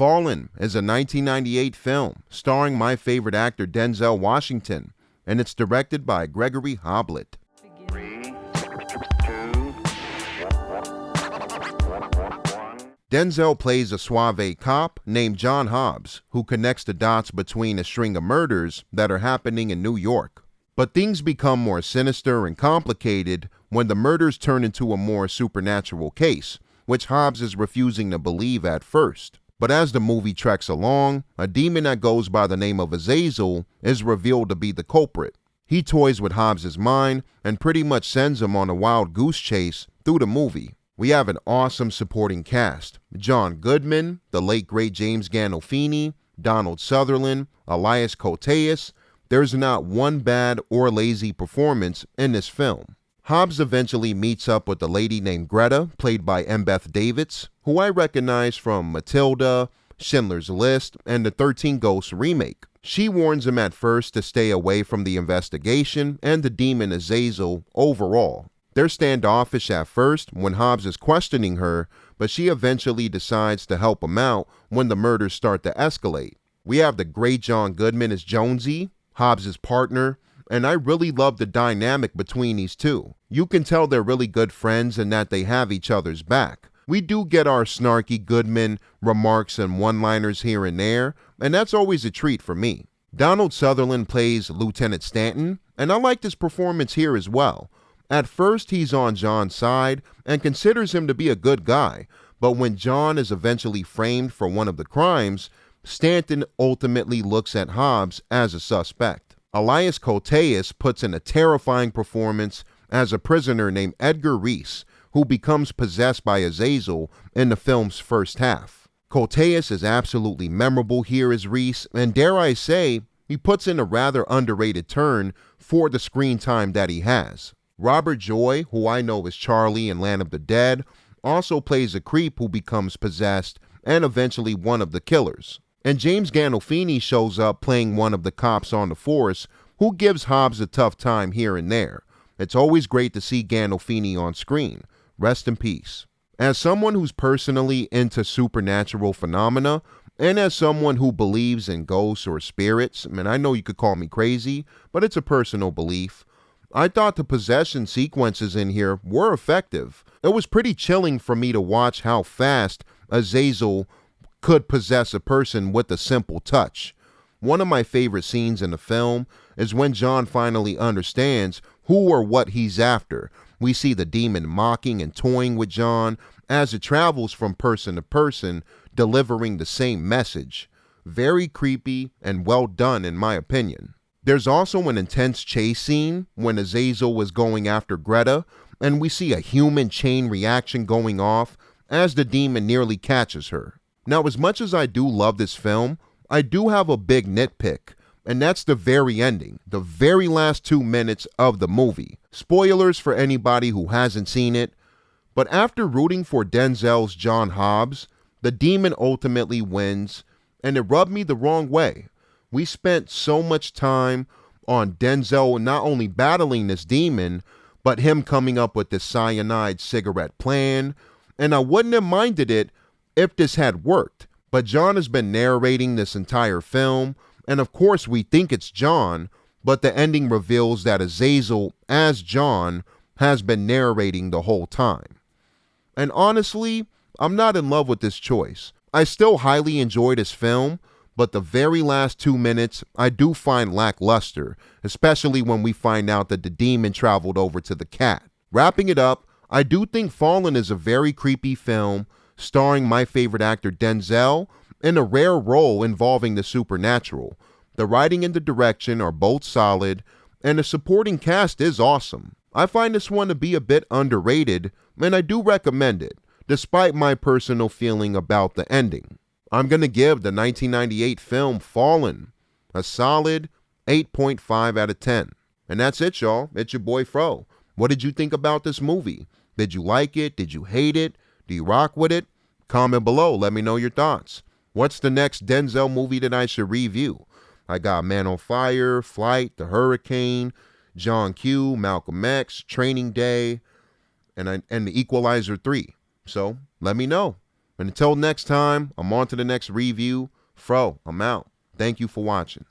Fallen is a 1998 film starring my favorite actor Denzel Washington, and it's directed by Gregory Hoblit. 3, 2, 1. Denzel plays a suave cop named John Hobbs who connects the dots between a string of murders that are happening in New York. But things become more sinister and complicated when the murders turn into a more supernatural case, which Hobbs is refusing to believe at first. But as the movie treks along, a demon that goes by the name of Azazel is revealed to be the culprit. He toys with Hobbs' mind and pretty much sends him on a wild goose chase through the movie. We have an awesome supporting cast: John Goodman, the late great James Gandolfini, Donald Sutherland, Elias Koteas. There's not one bad or lazy performance in this film. Hobbs eventually meets up with a lady named Greta, played by Embeth Davidtz, who I recognize from Matilda, Schindler's List, and the 13 Ghosts remake. She warns him at first to stay away from the investigation and the demon Azazel overall. They're standoffish at first when Hobbs is questioning her, but she eventually decides to help him out when the murders start to escalate. We have the great John Goodman as Jonesy, Hobbs' partner, and I really love the dynamic between these two. You can tell they're really good friends and that they have each other's back. We do get our snarky Goodman remarks and one-liners here and there, and that's always a treat for me. Donald Sutherland plays Lieutenant Stanton, and I liked his performance here as well. At first, he's on John's side and considers him to be a good guy, but when John is eventually framed for one of the crimes, Stanton ultimately looks at Hobbs as a suspect. Elias Koteas puts in a terrifying performance as a prisoner named Edgar Reese, who becomes possessed by Azazel in the film's first half. Koteas is absolutely memorable here as Reese, and dare I say, he puts in a rather underrated turn for the screen time that he has. Robert Joy, who I know as Charlie in Land of the Dead, also plays a creep who becomes possessed and eventually one of the killers. And James Gandolfini shows up playing one of the cops on the force who gives Hobbs a tough time here and there. It's always great to see Gandolfini on screen. Rest in peace. As someone who's personally into supernatural phenomena, and as someone who believes in ghosts or spirits, and I know you could call me crazy, but it's a personal belief, I thought the possession sequences in here were effective. It was pretty chilling for me to watch how fast Azazel could possess a person with a simple touch. One of my favorite scenes in the film is when John finally understands who or what he's after. We see the demon mocking and toying with John as it travels from person to person, delivering the same message. Very creepy and well done in my opinion. There's also an intense chase scene when Azazel was going after Greta, and we see a human chain reaction going off as the demon nearly catches her. Now, as much as I do love this film, I do have a big nitpick, and that's the very ending, the very last 2 minutes of the movie. Spoilers for anybody who hasn't seen it, but after rooting for Denzel's John Hobbs, the demon ultimately wins, and it rubbed me the wrong way. We spent so much time on Denzel not only battling this demon, but him coming up with this cyanide cigarette plan, and I wouldn't have minded it if this had worked. But John has been narrating this entire film, and of course we think it's John, but the ending reveals that Azazel, as John, has been narrating the whole time. And honestly, I'm not in love with this choice. I still highly enjoy this film, but the very last 2 minutes I do find lackluster, especially when we find out that the demon traveled over to the cat. Wrapping it up, I do think Fallen is a very creepy film, starring my favorite actor Denzel in a rare role involving the supernatural. The writing and the direction are both solid, and the supporting cast is awesome. I find this one to be a bit underrated, and I do recommend it, despite my personal feeling about the ending. I'm going to give the 1998 film Fallen a solid 8.5 out of 10. And that's it, y'all. It's your boy Fro. What did you think about this movie? Did you like it? Did you hate it? Do you rock with it? Comment below. Let me know your thoughts. What's the next Denzel movie that I should review? I got Man on Fire, Flight, The Hurricane, John Q, Malcolm X, Training Day, and The Equalizer 3. So let me know. And until next time, I'm on to the next review. Fro, I'm out. Thank you for watching.